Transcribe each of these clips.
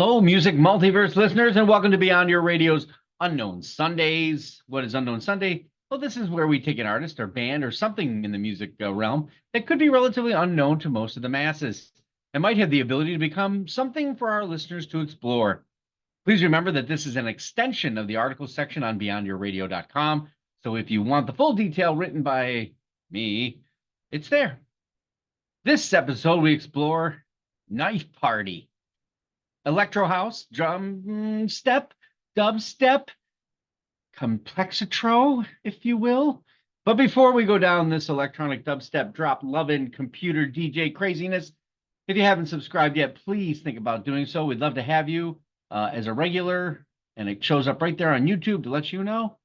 Hello, Music Multiverse listeners, and welcome to Beyond Your Radio's Unknown Sundays. What is Unknown Sunday? Well, this is where we take an artist or band or something in the music realm that could be relatively unknown to most of the masses and might have the ability to become something for our listeners to explore. Please remember that this is an extension of the article section on beyondyourradio.com. So if you want the full detail written by me, it's there. This episode, we explore Knife Party. Electro house, drum step, dubstep, complexitro, if you will. But before we go down this electronic dubstep drop loving computer DJ craziness, if you haven't subscribed yet, please think about doing so. We'd love to have you as a regular, and it shows up right there on YouTube to let you know.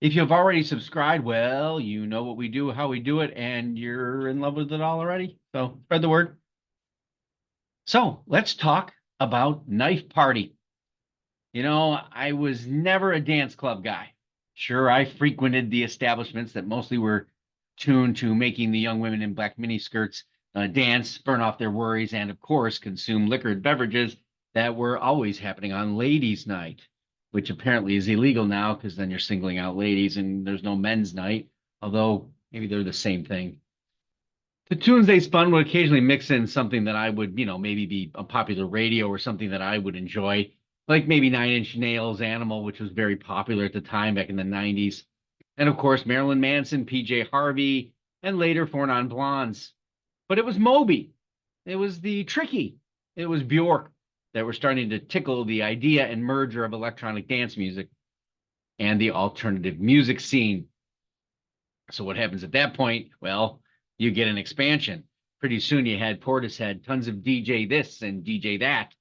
If you've already subscribed, well, you know what we do, how we do it, and you're in love with it all already. So spread the word. So let's talk about Knife Party. You know, I was never a dance club guy. Sure, I frequented the establishments that mostly were tuned to making the young women in black miniskirts dance, burn off their worries, and of course, consume liquored beverages that were always happening on ladies' night, which apparently is illegal now because then you're singling out ladies and there's no men's night, although maybe they're the same thing. The tunes they spun would occasionally mix in something that I would, maybe be a popular radio or something that I would enjoy, like maybe Nine Inch Nails' Animal, which was very popular at the time back in the 90s. And of course, Marilyn Manson, PJ Harvey, and later Four Non Blondes. But it was Moby. It was the Tricky. It was Bjork that were starting to tickle the idea and merger of electronic dance music and the alternative music scene. So what happens at that point? Well, you get an expansion. Pretty soon you had Portishead, tons of DJ this and DJ that,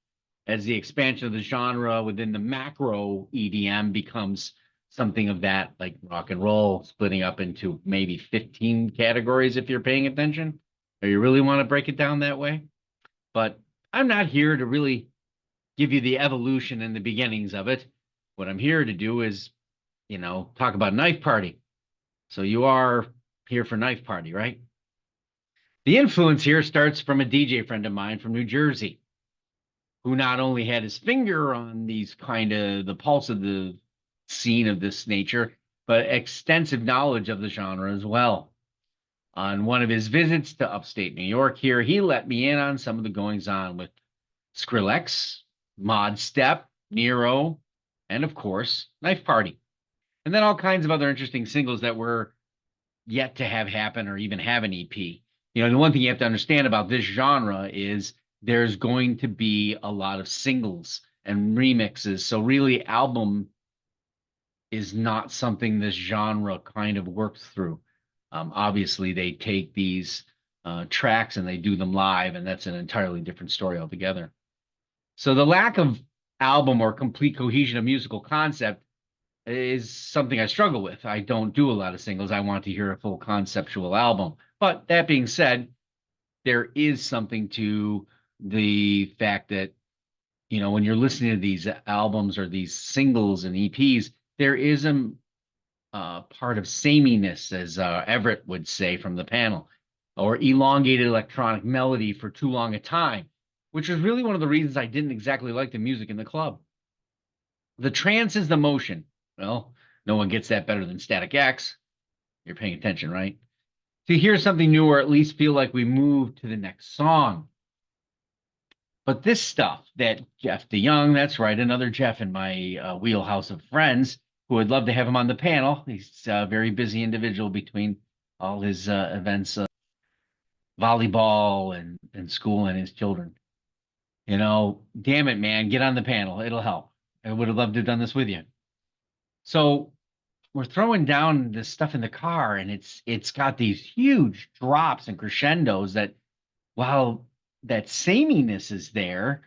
as the expansion of the genre within the macro EDM becomes something of that, like rock and roll, splitting up into maybe 15 categories if you're paying attention, or you really want to break it down that way. But I'm not here to really give you the evolution and the beginnings of it. What I'm here to do is, talk about Knife Party. So you are here for Knife Party, right? The influence here starts from a DJ friend of mine from New Jersey, who not only had his finger on these kind of the pulse of the scene of this nature, but extensive knowledge of the genre as well. On one of his visits to upstate New York here, he let me in on some of the goings on with Skrillex, Mod Step, Nero, and of course, Knife Party. And then all kinds of other interesting singles that were yet to have happen or even have an EP. The one thing you have to understand about this genre is there's going to be a lot of singles and remixes. So really, album is not something this genre kind of works through. Obviously, they take these tracks and they do them live, and that's an entirely different story altogether. So the lack of album or complete cohesion of musical concept is something I struggle with. I don't do a lot of singles. I want to hear a full conceptual album. But that being said, there is something to the fact that, when you're listening to these albums or these singles and EPs, there is a part of sameness, as Everett would say from the panel, or elongated electronic melody for too long a time, which was really one of the reasons I didn't exactly like the music in the club. The trance is the motion. Well, no one gets that better than Static X. You're paying attention, right? To hear something new or at least feel like we move to the next song. But this stuff that Jeff DeYoung, that's right, another Jeff in my wheelhouse of friends who would love to have him on the panel. He's a very busy individual between all his events, volleyball and school and his children. Damn it, man, get on the panel. It'll help. I would have loved to have done this with you. So we're throwing down this stuff in the car, and it's got these huge drops and crescendos that, while that sameness is there,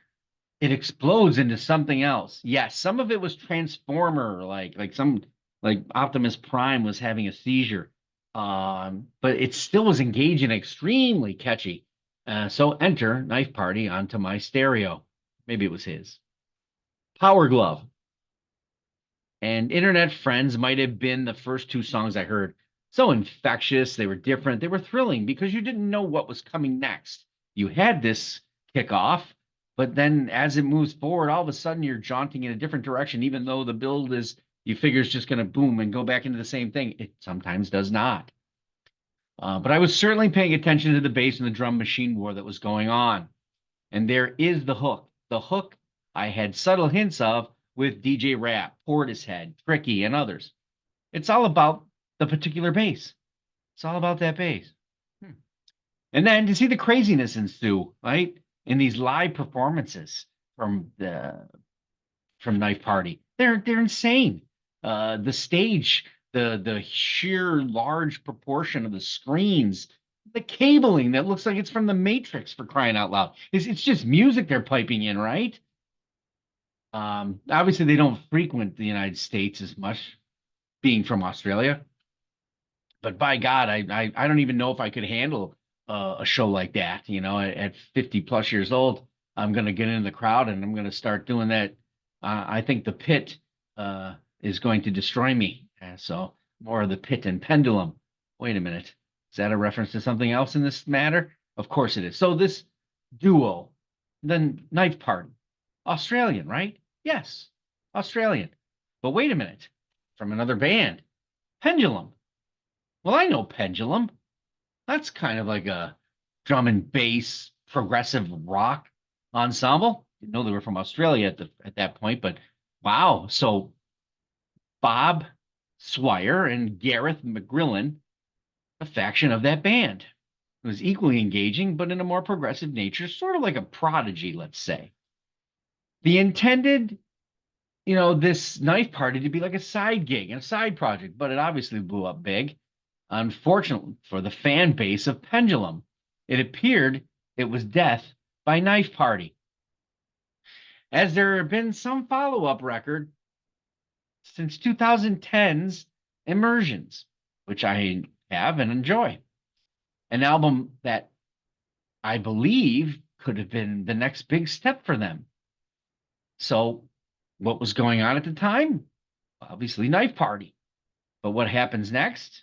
it explodes into something else. Yes, some of it was Transformer, like Optimus Prime was having a seizure, but it still was engaging, extremely catchy. So enter Knife Party onto my stereo. Maybe it was his. Power Glove and Internet Friends might have been the first two songs I heard. So infectious, they were different, they were thrilling because you didn't know what was coming next. You had this kickoff, But then as it moves forward, all of a sudden you're jaunting in a different direction, even though the build is, you figure it's just going to boom and go back into the same thing. It sometimes does not. But I was certainly paying attention to the bass and the drum machine war that was going on. And there is the hook. The hook I had subtle hints of with DJ Rap, Portishead, Tricky, and others. It's all about the particular bass. It's all about that bass. And then to see the craziness ensue, right, in these live performances from Knife Party, they're insane. The stage, the sheer large proportion of the screens, the cabling that looks like it's from the Matrix, for crying out loud. It's just music they're piping in, right? Obviously they don't frequent the United States as much, being from Australia. But by God, I don't even know if I could handle a show like that. You know, at 50 plus years old, I'm going to get into the crowd and I'm going to start doing that. I think the Pit is going to destroy me. So more of the Pit and Pendulum. Wait a minute. Is that a reference to something else in this matter? Of course it is. So this duo, the Knife Party, Australian, right? Yes, Australian. But wait a minute. From another band, Pendulum. Well, I know Pendulum. That's kind of like a drum and bass progressive rock ensemble. Didn't know they were from Australia at that point, but wow. So Bob Swire and Gareth McGrillen, a faction of that band. It was equally engaging, but in a more progressive nature, sort of like a Prodigy, let's say. The intended, this Knife Party to be like a side gig and a side project, but it obviously blew up big. Unfortunately for the fan base of Pendulum, it appeared it was death by Knife Party. As there have been some follow-up record since 2010's Immersions, which I have and enjoy. An album that I believe could have been the next big step for them. So what was going on at the time? Obviously Knife Party. But what happens next?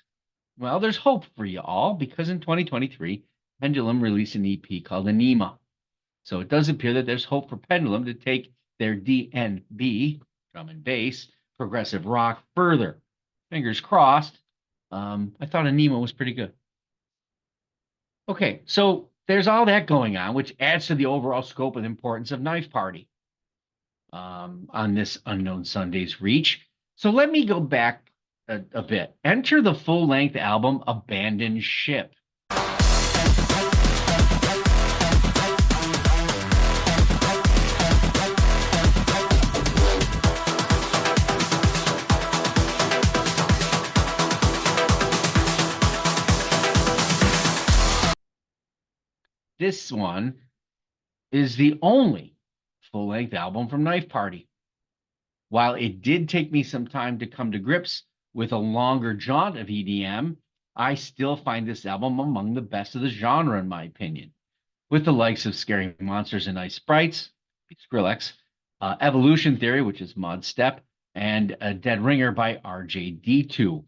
Well, there's hope for you all, because in 2023, Pendulum released an EP called Anima. So it does appear that there's hope for Pendulum to take their DNB, drum and bass, progressive rock, further. Fingers crossed. I thought Anima was pretty good. Okay, so there's all that going on, which adds to the overall scope and importance of Knife Party on this Unknown Sunday's reach. So let me go back a bit. Enter the full-length album Abandoned Ship. This one is the only full-length album from Knife Party. While it did take me some time to come to grips with a longer jaunt of EDM, I still find this album among the best of the genre, in my opinion, with the likes of Scary Monsters and Nice Sprites, Skrillex, Evolution Theory, which is Mod Step, and a Dead Ringer by RJD2,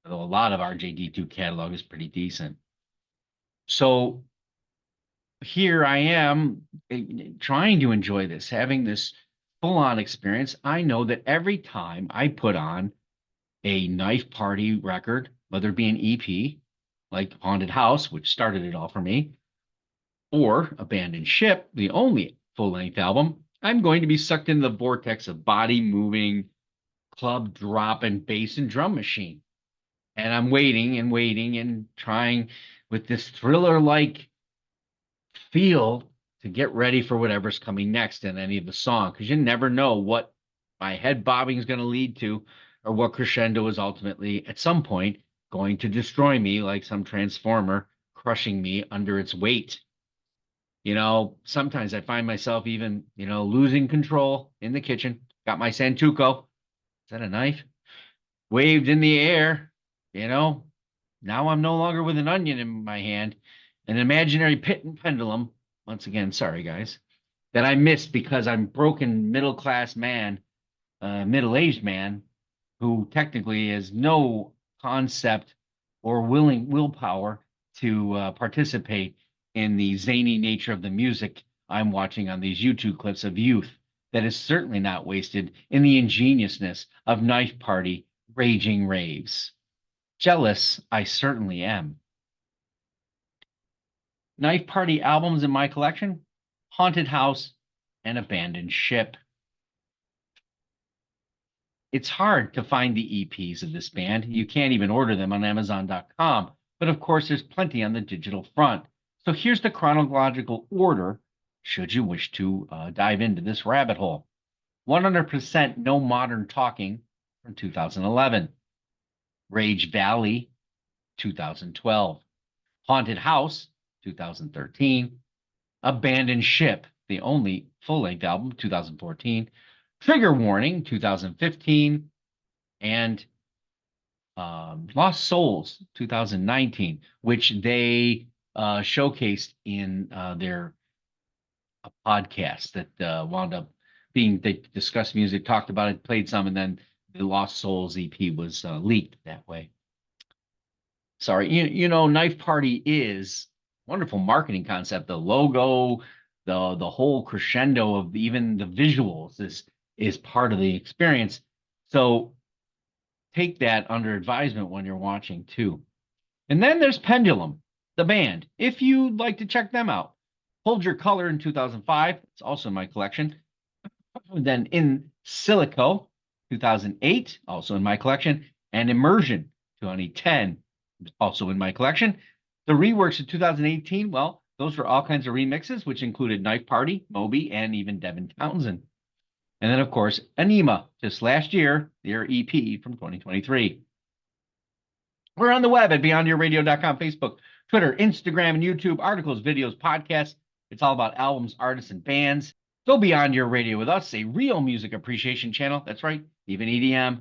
although a lot of RJD2 catalog is pretty decent. So here I am trying to enjoy this, having this full-on experience. I know that every time I put on a Knife Party record, whether it be an EP, like Haunted House, which started it all for me, or Abandoned Ship, the only full-length album, I'm going to be sucked into the vortex of body-moving, club drop, and bass and drum machine. And I'm waiting and waiting and trying with this thriller-like feel to get ready for whatever's coming next in any of the song, because you never know what my head bobbing is going to lead to, or what crescendo is ultimately at some point going to destroy me like some transformer, crushing me under its weight. Sometimes I find myself even, losing control in the kitchen. Got my Santuco. Is that a knife? Waved in the air, Now I'm no longer with an onion in my hand, an imaginary pit and pendulum. Once again, sorry, guys, that I missed because I'm broken middle-class man, middle-aged man, who technically has no concept or willpower to participate in the zany nature of the music I'm watching on these YouTube clips of youth that is certainly not wasted in the ingeniousness of Knife Party raging raves. Jealous, I certainly am. Knife Party albums in my collection: Haunted House and Abandoned Ship. It's hard to find the EPs of this band. You can't even order them on Amazon.com, but of course there's plenty on the digital front. So here's the chronological order, should you wish to dive into this rabbit hole. 100% No Modern Talking from 2011. Rage Valley, 2012. Haunted House, 2013. Abandoned Ship, the only full-length album, 2014. Trigger Warning, 2015. And Lost Souls, 2019, which they showcased in their podcast that wound up being, they discussed music, talked about it, played some, and then the Lost Souls EP was leaked that way. Sorry, you know, Knife Party is wonderful marketing concept. The logo, the whole crescendo of even the visuals is part of the experience. So take that under advisement when you're watching too. And then there's Pendulum, the band. If you'd like to check them out, Hold Your Color in 2005. It's also in my collection. And then In Silico, 2008, also in my collection. And Immersion, 2010, also in my collection. The reworks of 2018, well, those were all kinds of remixes, which included Knife Party, Moby, and even Devin Townsend. And then, of course, Anima, just last year, their EP from 2023. We're on the web at beyondyourradio.com, Facebook, Twitter, Instagram, and YouTube, articles, videos, podcasts. It's all about albums, artists, and bands. Go Beyond Your Radio with us, a real music appreciation channel. That's right, even EDM,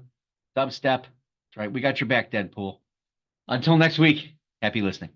dubstep. That's right, we got your back, Deadpool. Until next week, happy listening.